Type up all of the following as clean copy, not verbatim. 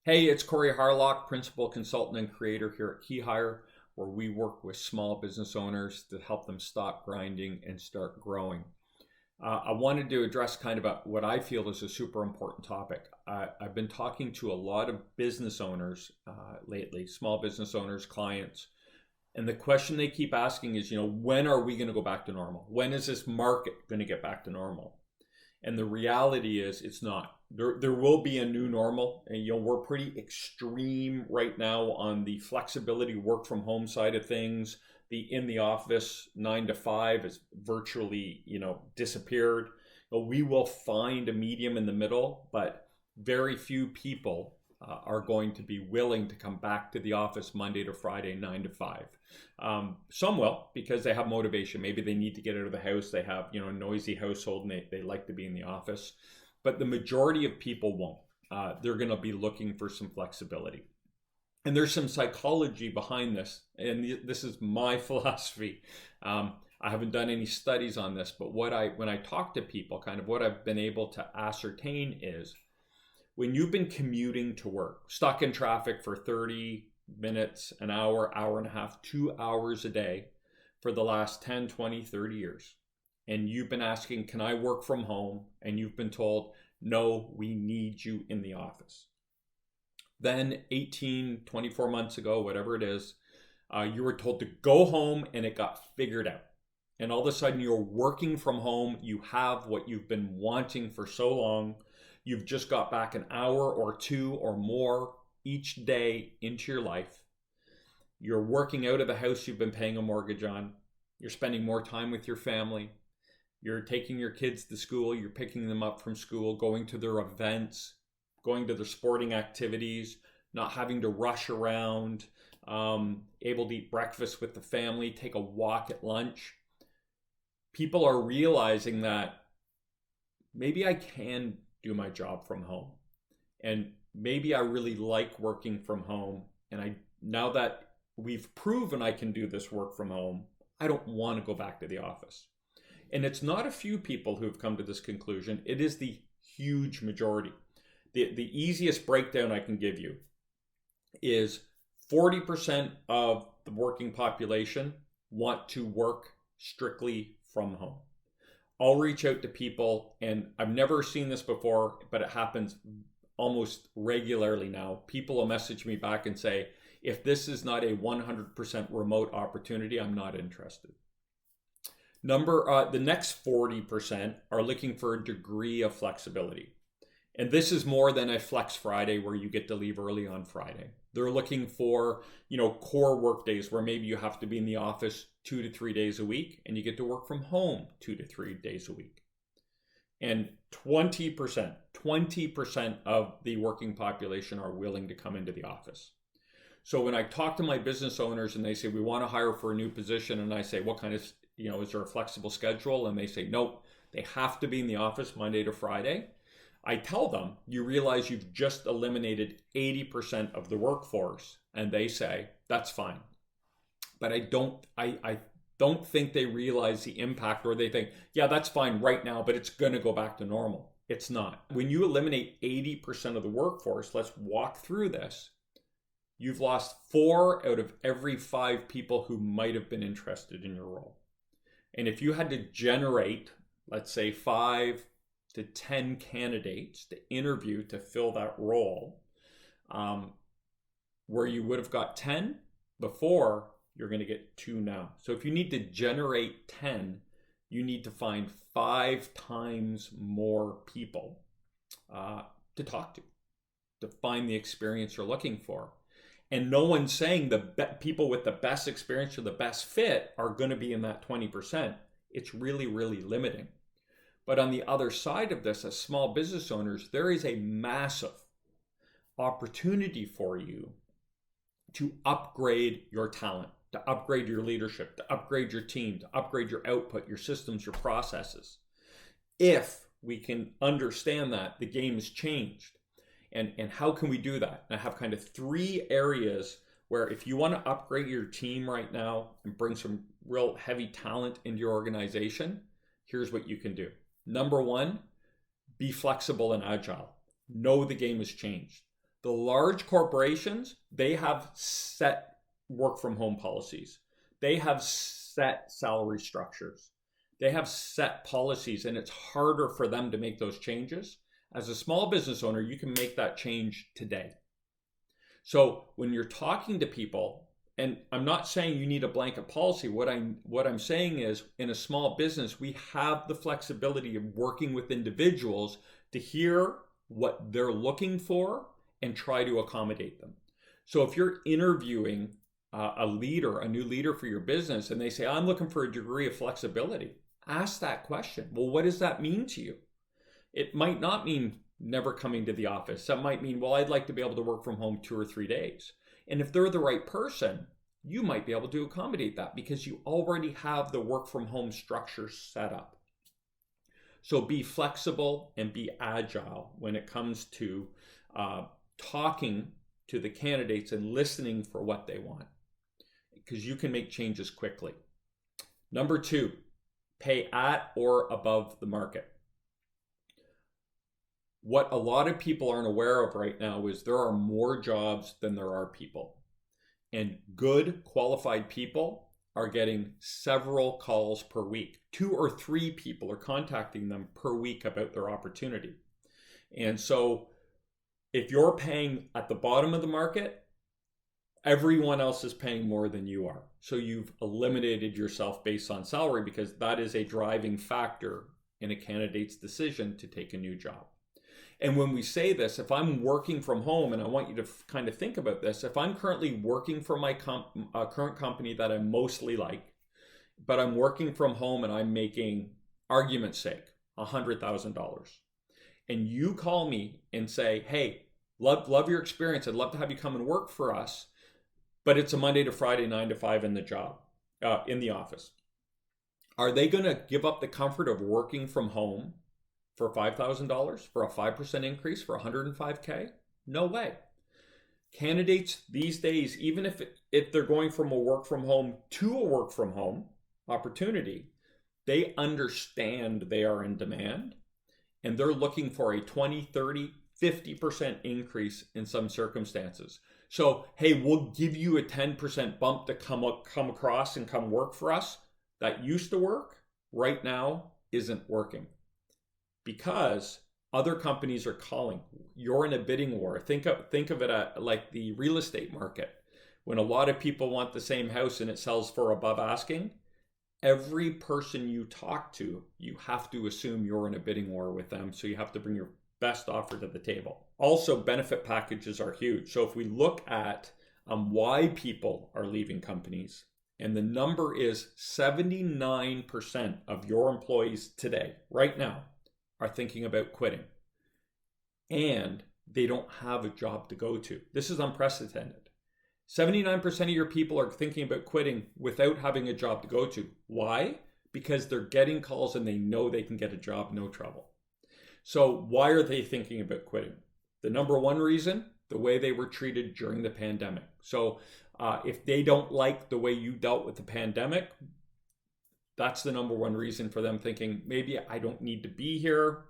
Hey, it's Corey Harlock, Principal Consultant and Creator here at KeyHire, where we work with small business owners to help them stop grinding and start growing. I wanted to address kind of what I feel is a super important topic. I've been talking to a lot of business owners lately, small business owners, clients, and the question they keep asking is, when are we going to go back to normal? When is this market going to get back to normal? And the reality is it's not. There will be a new normal, and we're pretty extreme right now on the flexibility work from home side of things. The in the office 9 to 5 is virtually disappeared. We will find a medium in the middle, but very few people are going to be willing to come back to the office Monday to Friday 9 to 5. Some will, because they have motivation. Maybe they need to get out of the house. They have a noisy household and they like to be in the office. But the majority of people won't. They're going to be looking for some flexibility. And there's some psychology behind this. And this is my philosophy. I haven't done any studies on this, but when I talk to people, kind of what I've been able to ascertain is when you've been commuting to work, stuck in traffic for 30 minutes, an hour, hour and a half, 2 hours a day for the last 10, 20, 30 years, and you've been asking, can I work from home? And you've been told, no, we need you in the office. Then 18, 24 months ago, whatever it is, you were told to go home and it got figured out. And all of a sudden you're working from home. You have what you've been wanting for so long. You've just got back an hour or two or more each day into your life. You're working out of the house you've been paying a mortgage on. You're spending more time with your family. You're taking your kids to school, you're picking them up from school, going to their events, going to their sporting activities, not having to rush around, able to eat breakfast with the family, take a walk at lunch. People are realizing that maybe I can do my job from home. And maybe I really like working from home. And now that we've proven I can do this work from home, I don't want to go back to the office. And it's not a few people who've come to this conclusion. It is the huge majority. The easiest breakdown I can give you is 40% of the working population want to work strictly from home. I'll reach out to people, and I've never seen this before, but it happens almost regularly now. People will message me back and say, if this is not a 100% remote opportunity, I'm not interested. The next 40% are looking for a degree of flexibility. And this is more than a flex Friday where you get to leave early on Friday. They're looking for, core work days where maybe you have to be in the office 2 to 3 days a week and you get to work from home 2 to 3 days a week. And 20% of the working population are willing to come into the office. So when I talk to my business owners and they say, we want to hire for a new position, and I say, what kind of, is there a flexible schedule? And they say, nope, they have to be in the office Monday to Friday. I tell them, you realize you've just eliminated 80% of the workforce. And they say, that's fine. But I don't think they realize the impact, or they think, yeah, that's fine right now, but it's going to go back to normal. It's not. When you eliminate 80% of the workforce, let's walk through this. You've lost 4 out of every 5 people who might have been interested in your role. And if you had to generate, let's say 5 to 10 candidates to interview to fill that role, where you would have got 10 before, you're going to get 2 now. So if you need to generate 10, you need to find 5 times more people to talk to find the experience you're looking for. And no one's saying the people with the best experience or the best fit are going to be in that 20%. It's really, really limiting. But on the other side of this, as small business owners, there is a massive opportunity for you to upgrade your talent, to upgrade your leadership, to upgrade your team, to upgrade your output, your systems, your processes. If we can understand that, the game has changed. And how can we do that? And I have kind of 3 areas where if you want to upgrade your team right now and bring some real heavy talent into your organization, here's what you can do. Number 1, be flexible and agile. Know the game has changed. The large corporations, they have set work from home policies. They have set salary structures. They have set policies, and it's harder for them to make those changes. As a small business owner, you can make that change today. So when you're talking to people, and I'm not saying you need a blanket policy. What I'm saying is, in a small business, we have the flexibility of working with individuals to hear what they're looking for and try to accommodate them. So if you're interviewing a new leader for your business, and they say, I'm looking for a degree of flexibility, ask that question. Well, what does that mean to you? It might not mean never coming to the office. That might mean, well, I'd like to be able to work from home 2 or 3 days. And if they're the right person, you might be able to accommodate that because you already have the work from home structure set up. So be flexible and be agile when it comes to talking to the candidates and listening for what they want, because you can make changes quickly. Number 2, pay at or above the market. What a lot of people aren't aware of right now is there are more jobs than there are people. And good, qualified people are getting several calls per week. 2 or 3 people are contacting them per week about their opportunity. And so if you're paying at the bottom of the market, everyone else is paying more than you are. So you've eliminated yourself based on salary, because that is a driving factor in a candidate's decision to take a new job. And when we say this, if I'm working from home, and I want you to kind of think about this, if I'm currently working for my current company that I mostly like, but I'm working from home and I'm making, argument's sake, $100,000, and you call me and say, hey, love your experience, I'd love to have you come and work for us, but it's a Monday to Friday, 9 to 5 in the office. Are they going to give up the comfort of working from home for $5,000, for a 5% increase, for $105K? No way. Candidates these days, even if they're going from a work from home to a work from home opportunity, they understand they are in demand, and they're looking for a 20, 30, 50% increase in some circumstances. So, hey, we'll give you a 10% bump to come across and come work for us. That used to work, right now isn't working, because other companies are calling. You're in a bidding war. Think of it like the real estate market. When a lot of people want the same house and it sells for above asking, every person you talk to, you have to assume you're in a bidding war with them. So you have to bring your best offer to the table. Also, benefit packages are huge. So if we look at why people are leaving companies, and the number is 79% of your employees today, right now, are thinking about quitting, and they don't have a job to go to. This is unprecedented. 79% of your people are thinking about quitting without having a job to go to. Why? Because they're getting calls and they know they can get a job, no trouble. So why are they thinking about quitting? The number one reason, the way they were treated during the pandemic. So if they don't like the way you dealt with the pandemic, that's the number one reason for them thinking, maybe I don't need to be here.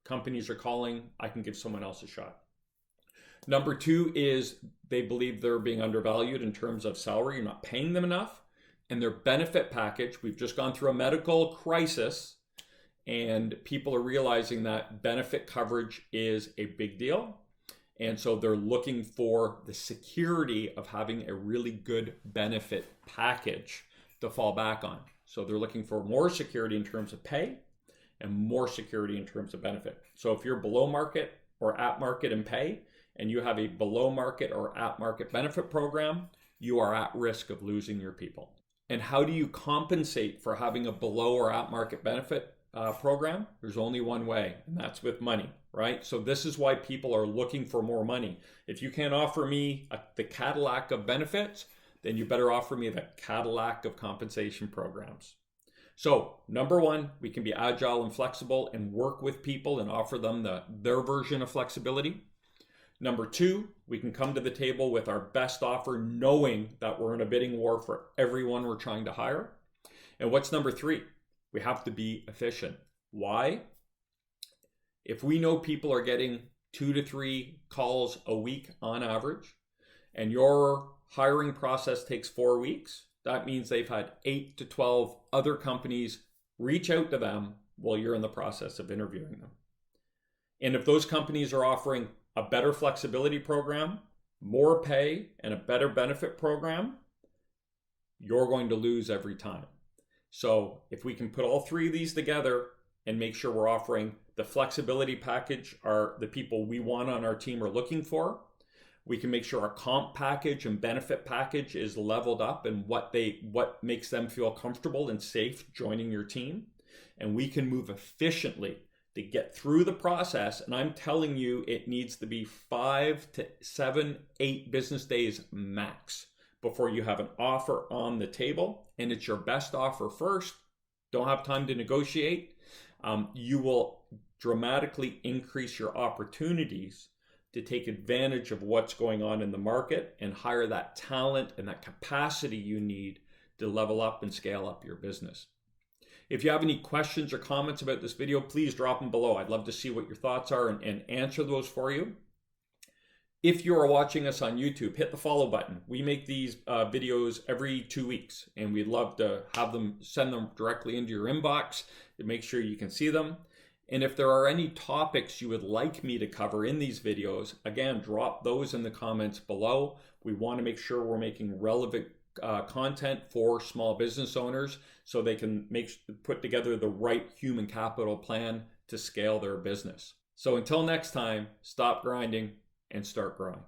Companies are calling, I can give someone else a shot. Number 2 is they believe they're being undervalued in terms of salary. You're not paying them enough. And their benefit package, we've just gone through a medical crisis, and people are realizing that benefit coverage is a big deal. And so they're looking for the security of having a really good benefit package to fall back on. So they're looking for more security in terms of pay and more security in terms of benefit. So if you're below market or at market in pay, and you have a below market or at market benefit program, you are at risk of losing your people. And how do you compensate for having a below or at market benefit program? There's only one way, and that's with money, right? So this is why people are looking for more money. If you can't offer me the Cadillac of benefits, then you better offer me the Cadillac of compensation programs. So number 1, we can be agile and flexible and work with people and offer them their version of flexibility. Number 2, we can come to the table with our best offer, knowing that we're in a bidding war for everyone we're trying to hire. And what's number 3? We have to be efficient. Why? If we know people are getting 2 to 3 calls a week on average, and your hiring process takes 4 weeks, that means they've had 8 to 12 other companies reach out to them while you're in the process of interviewing them. And if those companies are offering a better flexibility program, more pay, and a better benefit program, you're going to lose every time. So if we can put all 3 of these together and make sure we're offering the flexibility package the people we want on our team are looking for, we can make sure our comp package and benefit package is leveled up and what makes them feel comfortable and safe joining your team. And we can move efficiently to get through the process. And I'm telling you, it needs to be 5 to 7, 8 business days max before you have an offer on the table. And it's your best offer first. Don't have time to negotiate. You will dramatically increase your opportunities to take advantage of what's going on in the market and hire that talent and that capacity you need to level up and scale up your business. If you have any questions or comments about this video, please drop them below. I'd love to see what your thoughts are and answer those for you. If you are watching us on YouTube, hit the follow button. We make these videos every 2 weeks, and we'd love to send them directly into your inbox to make sure you can see them. And if there are any topics you would like me to cover in these videos, again, drop those in the comments below. We want to make sure we're making relevant content for small business owners so they can put together the right human capital plan to scale their business. So until next time, stop grinding and start growing.